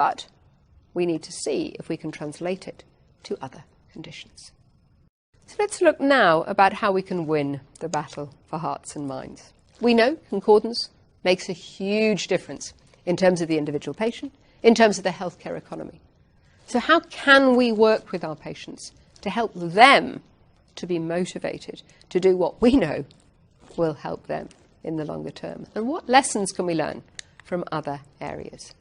But we need to see if we can translate it to other conditions. So let's look now about how we can win the battle for hearts and minds. We know concordance makes a huge difference in terms of the individual patient, in terms of the healthcare economy. So how can we work with our patients to help them to be motivated to do what we know will help them in the longer term? And what lessons can we learn from other areas?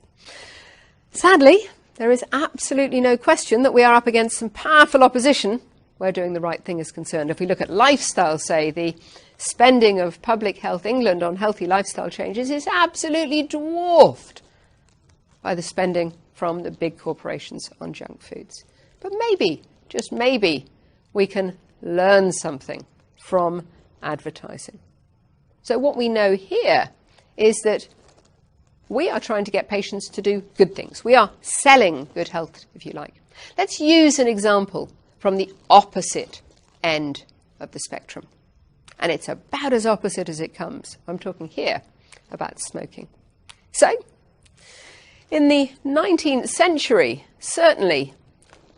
Sadly, there is absolutely no question that we are up against some powerful opposition where doing the right thing is concerned. If we look at lifestyle, say, the spending of Public Health England on healthy lifestyle changes is absolutely dwarfed by the spending from the big corporations on junk foods. But maybe, just maybe, we can learn something from advertising. So what we know here is that we are trying to get patients to do good things. We are selling good health, if you like. Let's use an example from the opposite end of the spectrum. And it's about as opposite as it comes. I'm talking here about smoking. So, in the 19th century, certainly,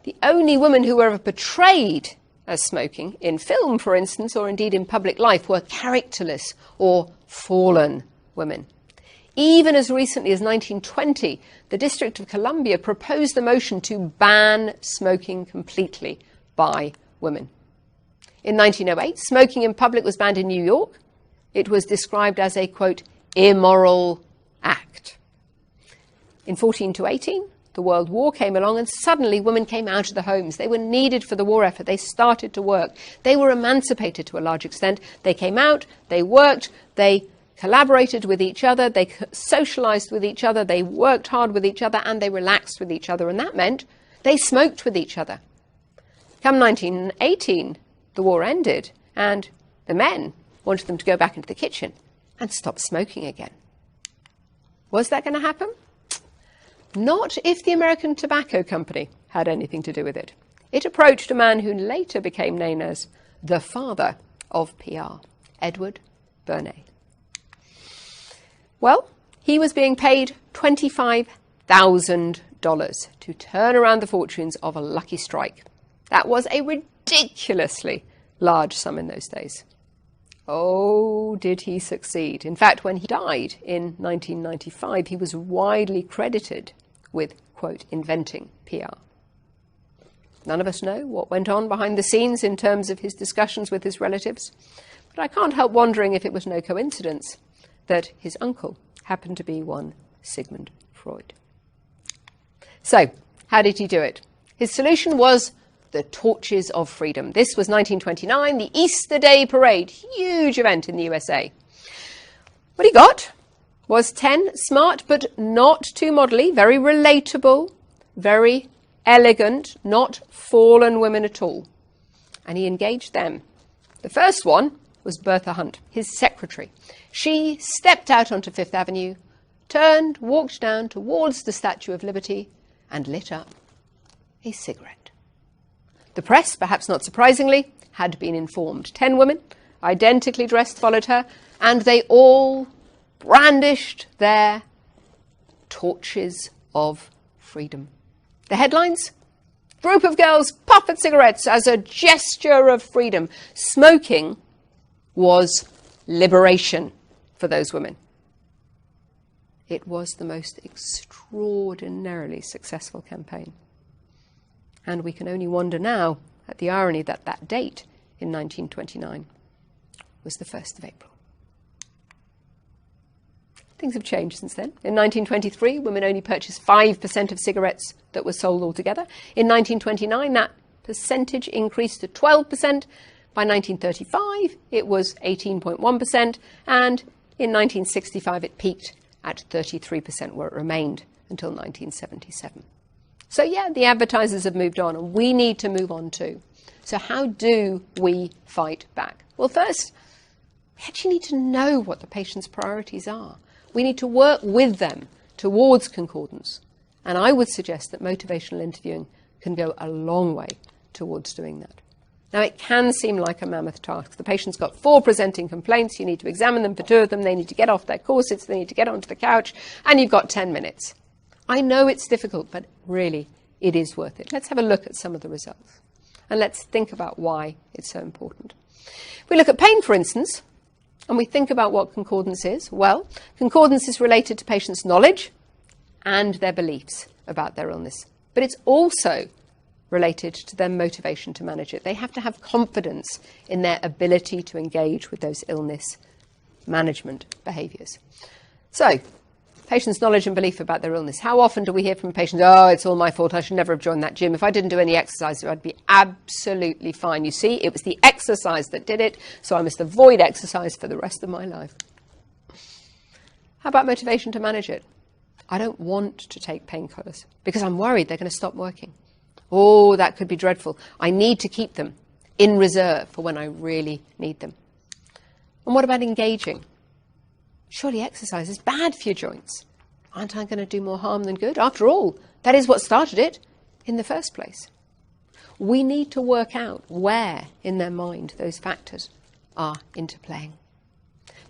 the only women who were ever portrayed as smoking, in film, for instance, or indeed in public life, were characterless or fallen women. Even as recently as 1920, the District of Columbia proposed the motion to ban smoking completely by women. In 1908, smoking in public was banned in New York. It was described as a, quote, immoral act. In 14 to 18, the World War came along and suddenly women came out of the homes. They were needed for the war effort. They started to work. They were emancipated to a large extent. They came out, they worked, they collaborated with each other, they socialized with each other, they worked hard with each other, and they relaxed with each other. And that meant they smoked with each other. Come 1918, the war ended, and the men wanted them to go back into the kitchen and stop smoking again. Was that going to happen? Not if the American Tobacco Company had anything to do with it. It approached a man who later became known as the father of PR, Edward Burnett. Well, he was being paid $25,000 to turn around the fortunes of a lucky strike. That was a ridiculously large sum in those days. Oh, did he succeed. In fact, when he died in 1995, he was widely credited with, quote, inventing PR. None of us know what went on behind the scenes in terms of his discussions with his relatives, but I can't help wondering if it was no coincidence that his uncle happened to be one Sigmund Freud. So, how did he do it? His solution was the Torches of Freedom. This was 1929, the Easter Day Parade, huge event in the USA. What he got was 10 smart but not too modelly, very relatable, very elegant, not fallen women at all. And he engaged them. The first one was Bertha Hunt, his secretary. She stepped out onto Fifth Avenue, turned, walked down towards the Statue of Liberty, and lit up a cigarette. The press, perhaps not surprisingly, had been informed. 10 women, identically dressed, followed her, and they all brandished their torches of freedom. The headlines? Group of girls puff at cigarettes as a gesture of freedom. Smoking was liberation for those women. It was the most extraordinarily successful campaign. And we can only wonder now at the irony that that date in 1929 was the 1st of April. Things have changed since then. In 1923, women only purchased 5% of cigarettes that were sold altogether. In 1929, that percentage increased to 12%. By 1935, it was 18.1%. And in 1965, it peaked at 33%, where it remained until 1977. So yeah, the advertisers have moved on, and we need to move on too. So how do we fight back? Well, first, we actually need to know what the patient's priorities are. We need to work with them towards concordance. And I would suggest that motivational interviewing can go a long way towards doing that. Now, it can seem like a mammoth task. The patient's got 4 presenting complaints. You need to examine them for 2 of them. They need to get off their corsets. They need to get onto the couch. And you've got 10 minutes. I know it's difficult, but really it is worth it. Let's have a look at some of the results. And let's think about why it's so important. If we look at pain, for instance, and we think about what concordance is, well, concordance is related to patients' knowledge and their beliefs about their illness. But it's also related to their motivation to manage it. They have to have confidence in their ability to engage with those illness management behaviours. So, patients' knowledge and belief about their illness. How often do we hear from patients, oh, it's all my fault, I should never have joined that gym. If I didn't do any exercise, I'd be absolutely fine. You see, it was the exercise that did it, so I must avoid exercise for the rest of my life. How about motivation to manage it? I don't want to take painkillers because I'm worried they're going to stop working. Oh, that could be dreadful. I need to keep them in reserve for when I really need them. And what about engaging? Surely exercise is bad for your joints. Aren't I going to do more harm than good? After all, that is what started it in the first place. We need to work out where in their mind those factors are interplaying.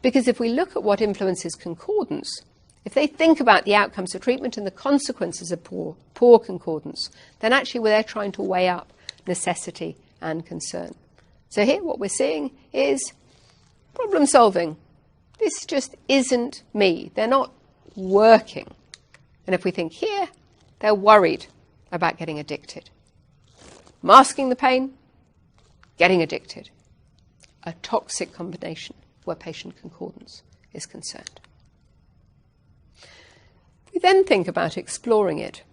Because if we look at what influences concordance, if they think about the outcomes of treatment and the consequences of poor concordance, then actually they're trying to weigh up necessity and concern. So here what we're seeing is problem solving. This just isn't me. They're not working. And if we think here, they're worried about getting addicted. Masking the pain, getting addicted. A toxic combination where patient concordance is concerned. We then think about exploring it.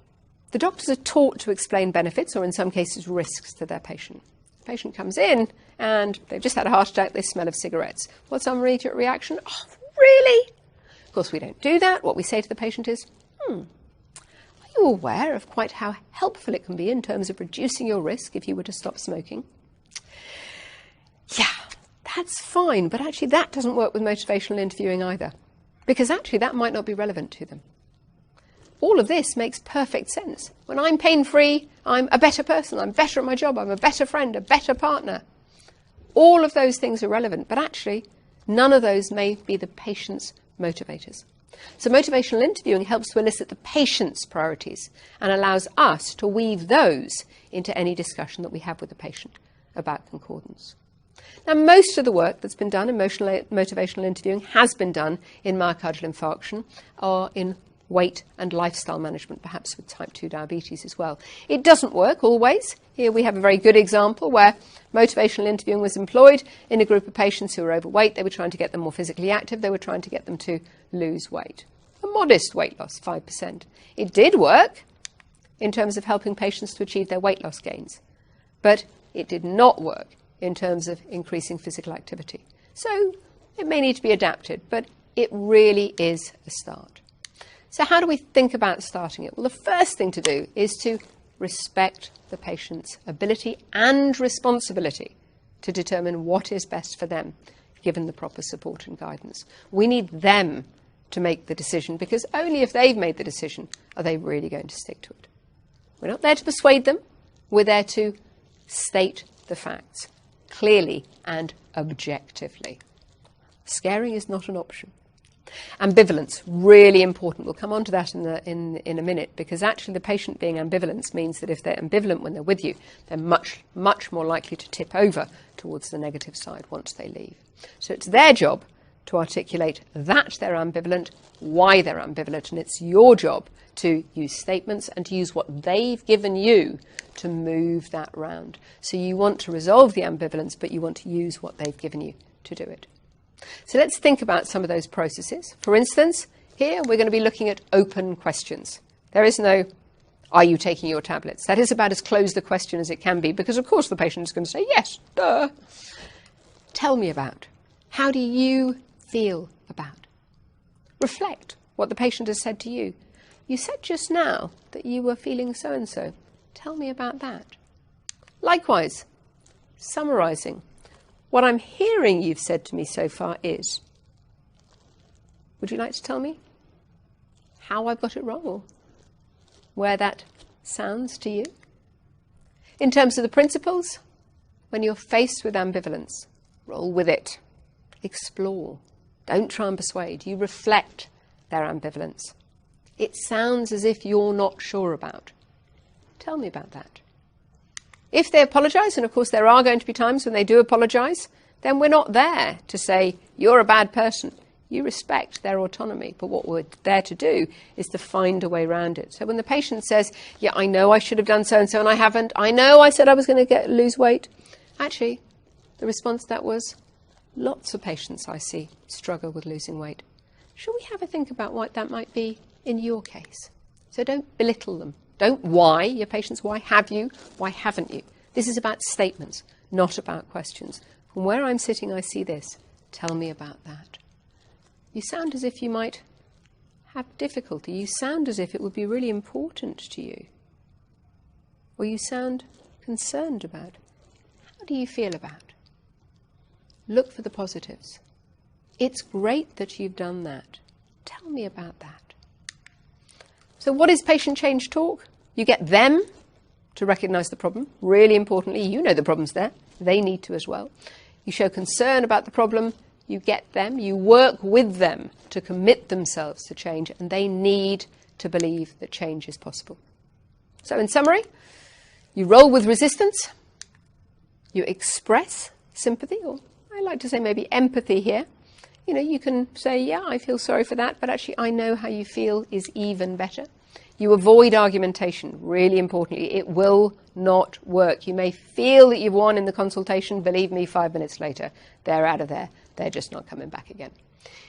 The doctors are taught to explain benefits, or in some cases risks, to their patient. The patient comes in and they've just had a heart attack, they smell of cigarettes. What's our immediate reaction? Oh, really? Of course, we don't do that. What we say to the patient is, are you aware of quite how helpful it can be in terms of reducing your risk if you were to stop smoking? Yeah, that's fine, but actually that doesn't work with motivational interviewing either, because actually that might not be relevant to them. All of this makes perfect sense. When I'm pain-free, I'm a better person, I'm better at my job, I'm a better friend, a better partner. All of those things are relevant, but actually none of those may be the patient's motivators. So motivational interviewing helps to elicit the patient's priorities and allows us to weave those into any discussion that we have with the patient about concordance. Now, most of the work that's been done in motivational interviewing has been done in myocardial infarction or in weight and lifestyle management, perhaps with type 2 diabetes as well. It doesn't work always. Here we have a very good example where motivational interviewing was employed in a group of patients who were overweight. They were trying to get them more physically active. They were trying to get them to lose weight. A modest weight loss, 5%. It did work in terms of helping patients to achieve their weight loss gains, but it did not work in terms of increasing physical activity. So it may need to be adapted, but it really is a start. So how do we think about starting it? Well, the first thing to do is to respect the patient's ability and responsibility to determine what is best for them, given the proper support and guidance. We need them to make the decision, because only if they've made the decision are they really going to stick to it. We're not there to persuade them. We're there to state the facts clearly and objectively. Scaring is not an option. Ambivalence, really important. We'll come on to that in a minute, because actually the patient being ambivalent means that if they're ambivalent when they're with you, they're much, much more likely to tip over towards the negative side once they leave. So it's their job to articulate that they're ambivalent, why they're ambivalent, and it's your job to use statements and to use what they've given you to move that round. So you want to resolve the ambivalence, but you want to use what they've given you to do it. So let's think about some of those processes. For instance, here we're going to be looking at open questions. There is no, are you taking your tablets? That is about as closed a question as it can be, because of course the patient is going to say, yes, duh. Tell me about. How do you feel about? Reflect what the patient has said to you. You said just now that you were feeling so-and-so. Tell me about that. Likewise, summarising. What I'm hearing you've said to me so far is, would you like to tell me how I've got it wrong, or where that sounds to you? In terms of the principles, when you're faced with ambivalence, roll with it. Explore. Don't try and persuade. You reflect their ambivalence. it sounds as if you're not sure about. Tell me about that. If they apologise, and of course there are going to be times when they do apologise, then we're not there to say, you're a bad person. You respect their autonomy, but what we're there to do is to find a way around it. So when the patient says, yeah, I know I should have done so-and-so and I haven't, I know I said I was going to lose weight, actually, the response to that was, lots of patients I see struggle with losing weight. Shall we have a think about what that might be in your case? So don't belittle them. Don't why your patients, why have you, why haven't you? This is about statements, not about questions. From where I'm sitting, I see this. Tell me about that. You sound as if you might have difficulty. You sound as if it would be really important to you. Or you sound concerned about. How do you feel about? Look for the positives. It's great that you've done that. Tell me about that. So what is patient change talk? You get them to recognise the problem. Really importantly, you know the problem's there. They need to as well. You show concern about the problem. You get them, you work with them to commit themselves to change, and they need to believe that change is possible. So in summary, you roll with resistance, you express sympathy, or I like to say maybe empathy here. You know, you can say, yeah, I feel sorry for that, but actually I know how you feel is even better. You avoid argumentation, really importantly. It will not work. You may feel that you've won in the consultation. Believe me, 5 minutes later, they're out of there. They're just not coming back again.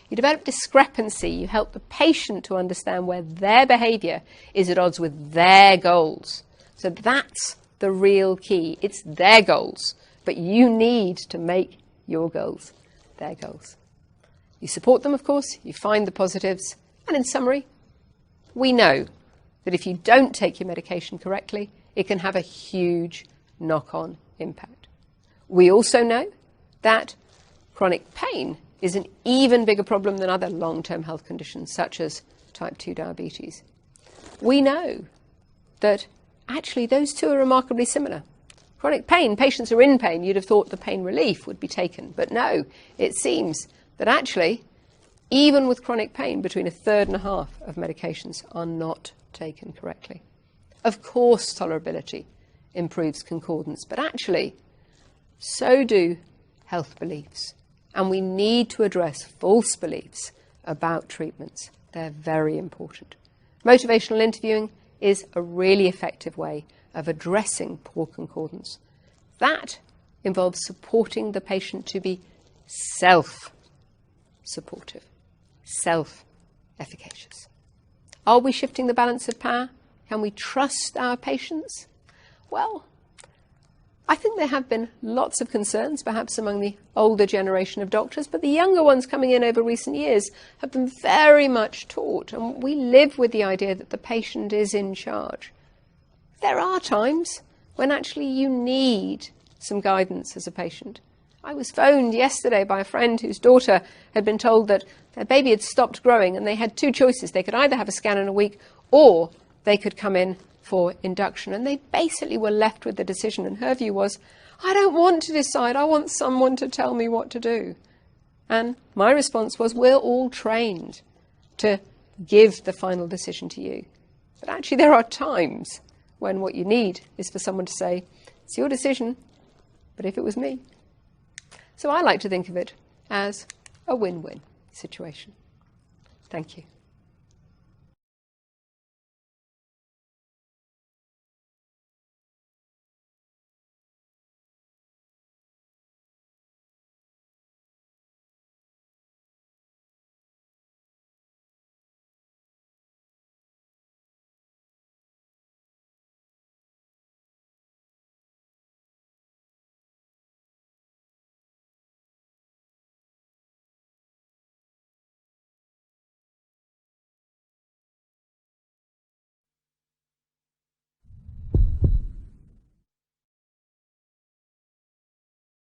You develop discrepancy. You help the patient to understand where their behaviour is at odds with their goals. So that's the real key. It's their goals, but you need to make your goals their goals. You support them, of course. You find the positives. And in summary, we know that if you don't take your medication correctly, it can have a huge knock-on impact. We also know that chronic pain is an even bigger problem than other long-term health conditions, such as type 2 diabetes. We know that actually those two are remarkably similar. Chronic pain, patients are in pain. You'd have thought the pain relief would be taken. But no, it seems that actually, even with chronic pain, between a third and a half of medications are not taken correctly. Of course, tolerability improves concordance, but actually, so do health beliefs. And we need to address false beliefs about treatments. They're very important. Motivational interviewing is a really effective way of addressing poor concordance. That involves supporting the patient to be self-supportive, self-efficacious. Are we shifting the balance of power? Can we trust our patients? Well, I think there have been lots of concerns, perhaps among the older generation of doctors, but the younger ones coming in over recent years have been very much taught, and we live with the idea that the patient is in charge. There are times when actually you need some guidance as a patient. I was phoned yesterday by a friend whose daughter had been told that their baby had stopped growing, and they had two choices. They could either have a scan in a week or they could come in for induction. And they basically were left with the decision. And her view was, I don't want to decide. I want someone to tell me what to do. And my response was, we're all trained to give the final decision to you. But actually there are times when what you need is for someone to say, it's your decision, but if it was me. So I like to think of it as a win-win situation. Thank you.